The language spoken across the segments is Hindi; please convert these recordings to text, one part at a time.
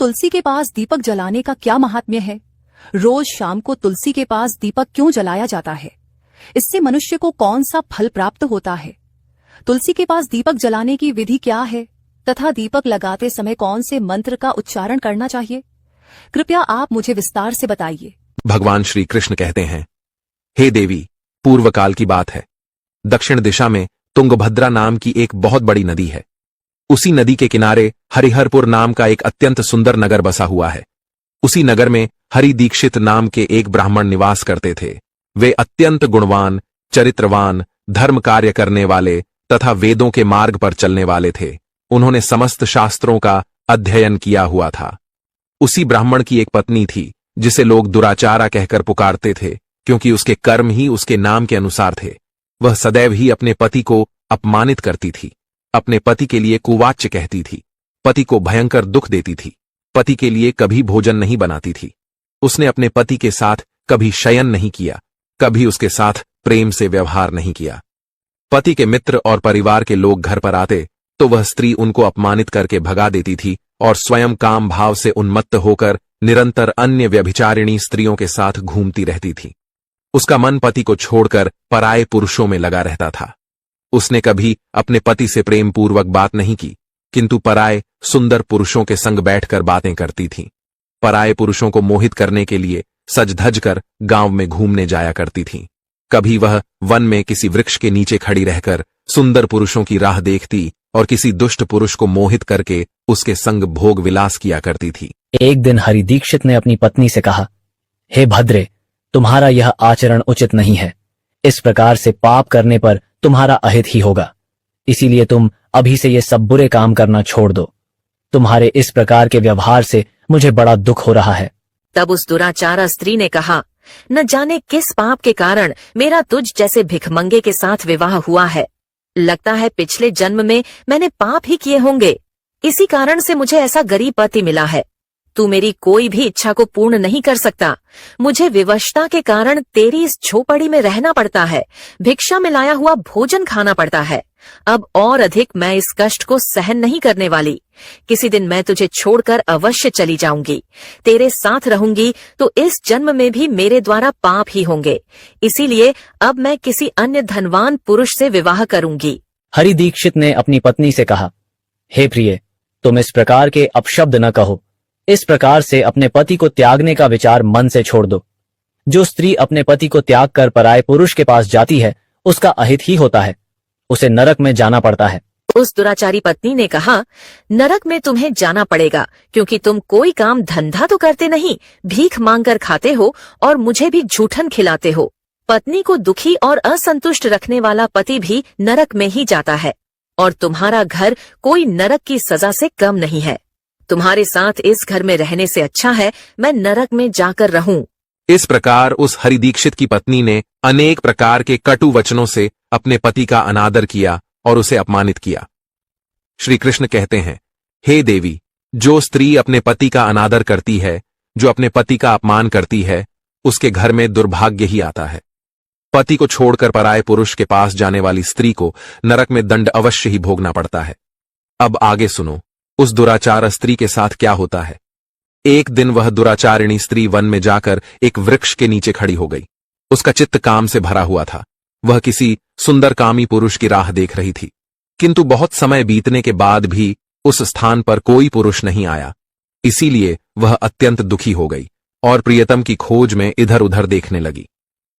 तुलसी के पास दीपक जलाने का क्या महात्म्य है? रोज शाम को तुलसी के पास दीपक क्यों जलाया जाता है? इससे मनुष्य को कौन सा फल प्राप्त होता है? तुलसी के पास दीपक जलाने की विधि क्या है तथा दीपक लगाते समय कौन से मंत्र का उच्चारण करना चाहिए? कृपया आप मुझे विस्तार से बताइए। भगवान श्री कृष्ण कहते हैं, हे देवी, पूर्व काल की बात है। दक्षिण दिशा में तुंगभद्रा नाम की एक बहुत बड़ी नदी है। उसी नदी के किनारे हरिहरपुर नाम का एक अत्यंत सुंदर नगर बसा हुआ है। उसी नगर में हरि दीक्षित नाम के एक ब्राह्मण निवास करते थे। वे अत्यंत गुणवान, चरित्रवान, धर्म कार्य करने वाले तथा वेदों के मार्ग पर चलने वाले थे। उन्होंने समस्त शास्त्रों का अध्ययन किया हुआ था। उसी ब्राह्मण की एक पत्नी थी जिसे लोग दुराचारा कहकर पुकारते थे, क्योंकि उसके कर्म ही उसके नाम के अनुसार थे। वह सदैव ही अपने पति को अपमानित करती थी, अपने पति के लिए कुवाच्य कहती थी, पति को भयंकर दुख देती थी, पति के लिए कभी भोजन नहीं बनाती थी। उसने अपने पति के साथ कभी शयन नहीं किया, कभी उसके साथ प्रेम से व्यवहार नहीं किया। पति के मित्र और परिवार के लोग घर पर आते तो वह स्त्री उनको अपमानित करके भगा देती थी और स्वयं काम भाव से उन्मत्त होकर निरंतर अन्य व्यभिचारिणी स्त्रियों के साथ घूमती रहती थी। उसका मन पति को छोड़कर पराये पुरुषों में लगा रहता था। उसने कभी अपने पति से प्रेम पूर्वक बात नहीं की, किंतु पराये सुंदर पुरुषों के संग बैठकर बातें करती थी। पराये पुरुषों को मोहित करने के लिए सज धज कर गांव में घूमने जाया करती थी। कभी वह वन में किसी वृक्ष के नीचे खड़ी रहकर सुंदर पुरुषों की राह देखती और किसी दुष्ट पुरुष को मोहित करके उसके संग भोग विलास किया करती थी। एक दिन हरि दीक्षित ने अपनी पत्नी से कहा, हे भद्रे, तुम्हारा यह आचरण उचित नहीं है। इस प्रकार से पाप करने पर तुम्हारा अहित ही होगा। इसीलिए तुम अभी से ये सब बुरे काम करना छोड़ दो। तुम्हारे इस प्रकार के व्यवहार से मुझे बड़ा दुख हो रहा है। तब उस दुराचारा स्त्री ने कहा, न जाने किस पाप के कारण मेरा तुझ जैसे भिखमंगे के साथ विवाह हुआ है। लगता है पिछले जन्म में मैंने पाप ही किए होंगे, इसी कारण से मुझे ऐसा गरीब पति मिला है। तू मेरी कोई भी इच्छा को पूर्ण नहीं कर सकता। मुझे विवशता के कारण तेरी इस झोपड़ी में रहना पड़ता है, भिक्षा में लाया हुआ भोजन खाना पड़ता है। अब और अधिक मैं इस कष्ट को सहन नहीं करने वाली। किसी दिन मैं तुझे छोड़कर अवश्य चली जाऊंगी। तेरे साथ रहूंगी तो इस जन्म में भी मेरे द्वारा पाप ही होंगे। इसीलिए अब मैं किसी अन्य धनवान पुरुष से विवाह करूंगी। हरि दीक्षित ने अपनी पत्नी से कहा, हे प्रिय, तुम इस प्रकार के अपशब्द न कहो। इस प्रकार से अपने पति को त्यागने का विचार मन से छोड़ दो। जो स्त्री अपने पति को त्याग कर पराये पुरुष के पास जाती है उसका अहित ही होता है, उसे नरक में जाना पड़ता है। उस दुराचारी पत्नी ने कहा, नरक में तुम्हें जाना पड़ेगा, क्योंकि तुम कोई काम धंधा तो करते नहीं, भीख मांगकर खाते हो और मुझे भी झूठन खिलाते हो। पत्नी को दुखी और असंतुष्ट रखने वाला पति भी नरक में ही जाता है, और तुम्हारा घर कोई नरक की सजा से कम नहीं है। तुम्हारे साथ इस घर में रहने से अच्छा है मैं नरक में जाकर रहूं। इस प्रकार उस हरि दीक्षित की पत्नी ने अनेक प्रकार के कटु वचनों से अपने पति का अनादर किया और उसे अपमानित किया। श्री कृष्ण कहते हैं, हे देवी, जो स्त्री अपने पति का अनादर करती है, जो अपने पति का अपमान करती है, उसके घर में दुर्भाग्य ही आता है। पति को छोड़कर पराये पुरुष के पास जाने वाली स्त्री को नरक में दंड अवश्य ही भोगना पड़ता है। अब आगे सुनो, उस दुराचार स्त्री के साथ क्या होता है। एक दिन वह दुराचारिणी स्त्री वन में जाकर एक वृक्ष के नीचे खड़ी हो गई। उसका चित्त काम से भरा हुआ था। वह किसी सुंदर कामी पुरुष की राह देख रही थी, किंतु बहुत समय बीतने के बाद भी उस स्थान पर कोई पुरुष नहीं आया। इसीलिए वह अत्यंत दुखी हो गई और प्रियतम की खोज में इधर उधर देखने लगी।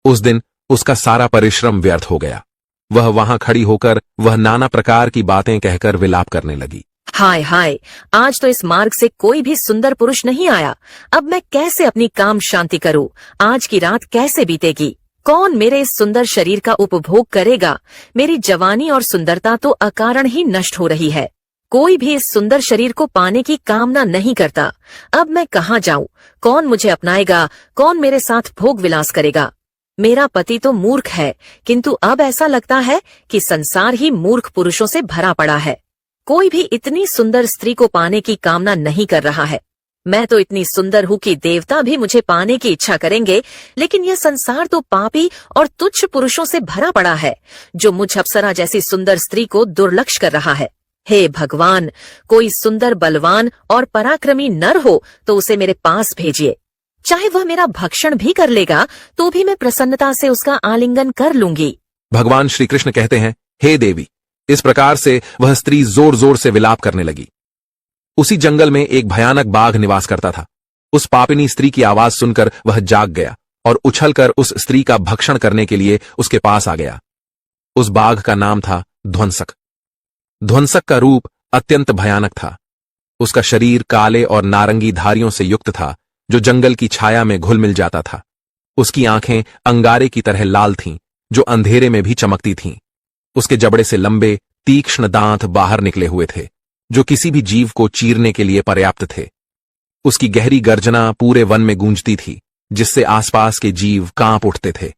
उस दिन उसका सारा परिश्रम व्यर्थ हो गया। वह वहां खड़ी होकर वह नाना प्रकार की बातें कहकर विलाप करने लगी। हाय हाय, आज तो इस मार्ग से कोई भी सुंदर पुरुष नहीं आया। अब मैं कैसे अपनी काम शांति करूं? आज की रात कैसे बीतेगी? कौन मेरे इस सुंदर शरीर का उपभोग करेगा? मेरी जवानी और सुंदरता तो अकारण ही नष्ट हो रही है। कोई भी इस सुंदर शरीर को पाने की कामना नहीं करता। अब मैं कहाँ जाऊं? कौन मुझे अपनाएगा? कौन मेरे साथ भोग विलास करेगा? मेरा पति तो मूर्ख है, किंतु अब ऐसा लगता है कि संसार ही मूर्ख पुरुषों से भरा पड़ा है। कोई भी इतनी सुंदर स्त्री को पाने की कामना नहीं कर रहा है। मैं तो इतनी सुंदर हूँ कि देवता भी मुझे पाने की इच्छा करेंगे, लेकिन यह संसार तो पापी और तुच्छ पुरुषों से भरा पड़ा है, जो मुझ अप्सरा जैसी सुंदर स्त्री को दुर्लक्ष्य कर रहा है। हे भगवान, कोई सुंदर, बलवान और पराक्रमी नर हो तो उसे मेरे पास भेजिए। चाहे वह मेरा भक्षण भी कर लेगा तो भी मैं प्रसन्नता से उसका आलिंगन कर लूंगी। भगवान श्री कृष्ण कहते हैं, हे देवी। इस प्रकार से वह स्त्री जोर जोर से विलाप करने लगी। उसी जंगल में एक भयानक बाघ निवास करता था। उस पापिनी स्त्री की आवाज सुनकर वह जाग गया और उछलकर उस स्त्री का भक्षण करने के लिए उसके पास आ गया। उस बाघ का नाम था ध्वंसक। ध्वंसक का रूप अत्यंत भयानक था। उसका शरीर काले और नारंगी धारियों से युक्त था जो जंगल की छाया में घुल मिल जाता था। उसकी आंखें अंगारे की तरह लाल थीं जो अंधेरे में भी चमकती थीं। उसके जबड़े से लंबे तीक्ष्ण दांत बाहर निकले हुए थे जो किसी भी जीव को चीरने के लिए पर्याप्त थे। उसकी गहरी गर्जना पूरे वन में गूंजती थी जिससे आसपास के जीव कांप उठते थे।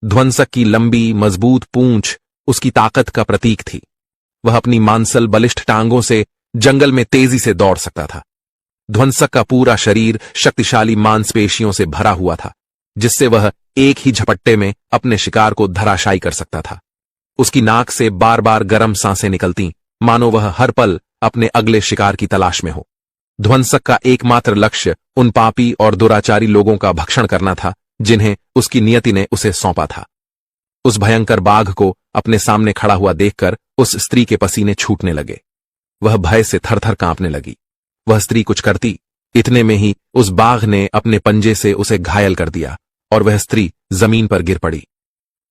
ध्वंसक की लंबी मजबूत पूंछ उसकी ताकत का प्रतीक थी। वह अपनी मांसल बलिष्ठ टांगों से जंगल में तेजी से दौड़ सकता था। ध्वंसक का पूरा शरीर शक्तिशाली मांसपेशियों से भरा हुआ था जिससे वह एक ही झपट्टे में अपने शिकार को धराशायी कर सकता था। उसकी नाक से बार बार गर्म सांसें निकलती मानो वह हर पल अपने अगले शिकार की तलाश में हो। ध्वंसक का एकमात्र लक्ष्य उन पापी और दुराचारी लोगों का भक्षण करना था जिन्हें उसकी नियति ने उसे सौंपा था। उस भयंकर बाघ को अपने सामने खड़ा हुआ देखकर उस स्त्री के पसीने छूटने लगे। वह भय से थरथर कांपने लगी। वह स्त्री कुछ करती, इतने में ही उस बाघ ने अपने पंजे से उसे घायल कर दिया और वह स्त्री जमीन पर गिर पड़ी।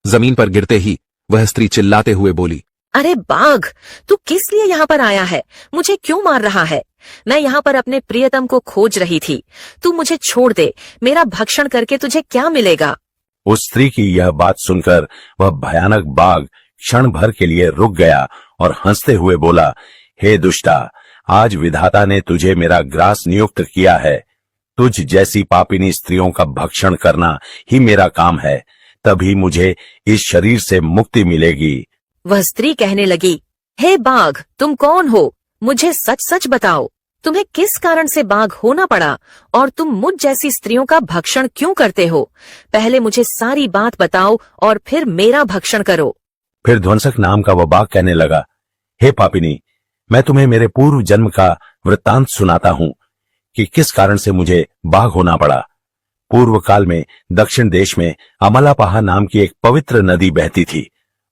जमीन पर गिरते ही वह स्त्री चिल्लाते हुए बोली, अरे बाघ, तू किस लिए यहाँ पर आया है? मुझे क्यों मार रहा है? मैं यहाँ पर अपने प्रियतम को खोज रही थी। तू मुझे छोड़ दे। मेरा भक्षण करके तुझे क्या मिलेगा? उस स्त्री की यह बात सुनकर वह भयानक बाघ क्षण भर के लिए रुक गया और हंसते हुए बोला, हे दुष्टा, आज विधाता ने तुझे मेरा ग्रास नियुक्त किया है। तुझ जैसी पापिनी स्त्रियों का भक्षण करना ही मेरा काम है, तभी मुझे इस शरीर से मुक्ति मिलेगी। वह स्त्री कहने लगी, हे बाघ, तुम कौन हो? मुझे सच सच बताओ, तुम्हें किस कारण से बाघ होना पड़ा और तुम मुझ जैसी स्त्रियों का भक्षण क्यों करते हो? पहले मुझे सारी बात बताओ और फिर मेरा भक्षण करो। फिर ध्वंसक नाम का वह बाघ कहने लगा, हे पापिनी, मैं तुम्हें मेरे पूर्व जन्म का वृत्तांत सुनाता हूं कि किस कारण से मुझे बाघ होना पड़ा। पूर्व काल में दक्षिण देश में अमलापाहा नाम की एक पवित्र नदी बहती थी।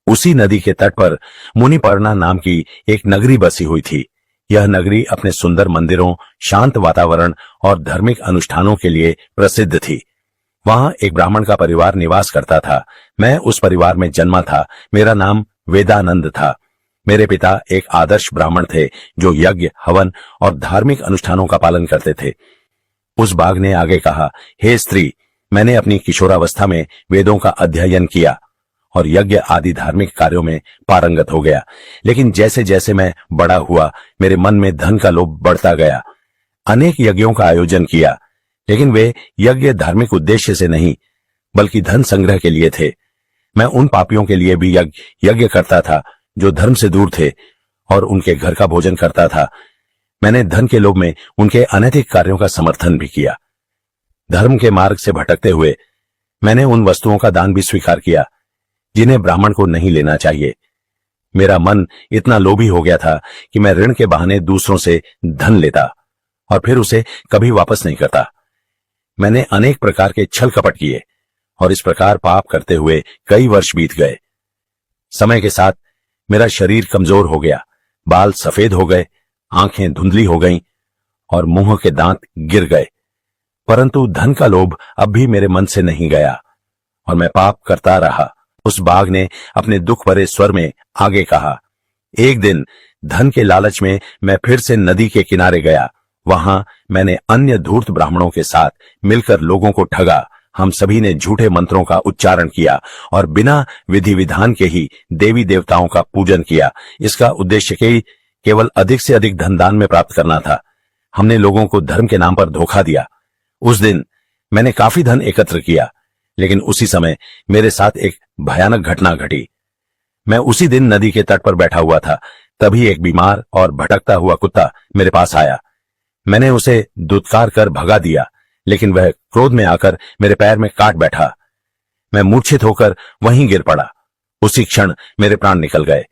उसी नदी के तट पर मुनिपर्णा नाम की एक नगरी बसी हुई थी। यह नगरी अपने सुंदर मंदिरों, शांत वातावरण और धार्मिक अनुष्ठानों के लिए प्रसिद्ध थी। वहां एक ब्राह्मण का परिवार निवास करता था। मैं उस परिवार में जन्मा था। मेरा नाम वेदानंद था। मेरे पिता एक आदर्श ब्राह्मण थे जो यज्ञ, हवन और धार्मिक अनुष्ठानों का पालन करते थे। उस बाघ ने आगे कहा, हे स्त्री, मैंने अपनी किशोरावस्था में वेदों का अध्ययन किया और यज्ञ आदि धार्मिक कार्यों में पारंगत हो गया। लेकिन जैसे जैसे मैं बड़ा हुआ, मेरे मन में धन का लोभ बढ़ता गया। अनेक यज्ञों का आयोजन किया, लेकिन वे यज्ञ धार्मिक उद्देश्य से नहीं बल्कि धन संग्रह के लिए थे। मैं उन पापियों के लिए भी यज्ञ करता था जो धर्म से दूर थे और उनके घर का भोजन करता था। मैंने धन के लोभ में उनके अनैतिक कार्यों का समर्थन भी किया। धर्म के मार्ग से भटकते हुए मैंने उन वस्तुओं का दान भी स्वीकार किया जिन्हें ब्राह्मण को नहीं लेना चाहिए। मेरा मन इतना लोभी हो गया था कि मैं ऋण के बहाने दूसरों से धन लेता और फिर उसे कभी वापस नहीं करता। मैंने अनेक प्रकार के छल कपट किए और इस प्रकार पाप करते हुए कई वर्ष बीत गए। समय के साथ मेरा शरीर कमजोर हो गया, बाल सफेद हो गए, आंखें धुंधली हो गईं और मुंह के दांत गिर गए। परंतु धन का लोभ अब भी मेरे मन से नहीं गया और मैं पाप करता रहा। उस बाघ ने अपने दुख भरे स्वर में आगे कहा, एक दिन धन के लालच में मैं फिर से नदी के किनारे गया। वहां मैंने अन्य धूर्त ब्राह्मणों के साथ मिलकर लोगों को ठगा। हम सभी ने झूठे मंत्रों का उच्चारण किया और बिना विधि विधान के ही देवी देवताओं का पूजन किया। इसका उद्देश्य केवल अधिक से अधिक धन दान में प्राप्त करना था। हमने लोगों को धर्म के नाम पर धोखा दिया। उस दिन मैंने काफी धन एकत्र किया, लेकिन उसी समय मेरे साथ एक भयानक घटना घटी। मैं उसी दिन नदी के तट पर बैठा हुआ था, तभी एक बीमार और भटकता हुआ कुत्ता मेरे पास आया। मैंने उसे दुत्कार कर भगा दिया, लेकिन वह क्रोध में आकर मेरे पैर में काट बैठा। मैं मूर्छित होकर वहीं गिर पड़ा। उसी क्षण मेरे प्राण निकल गए।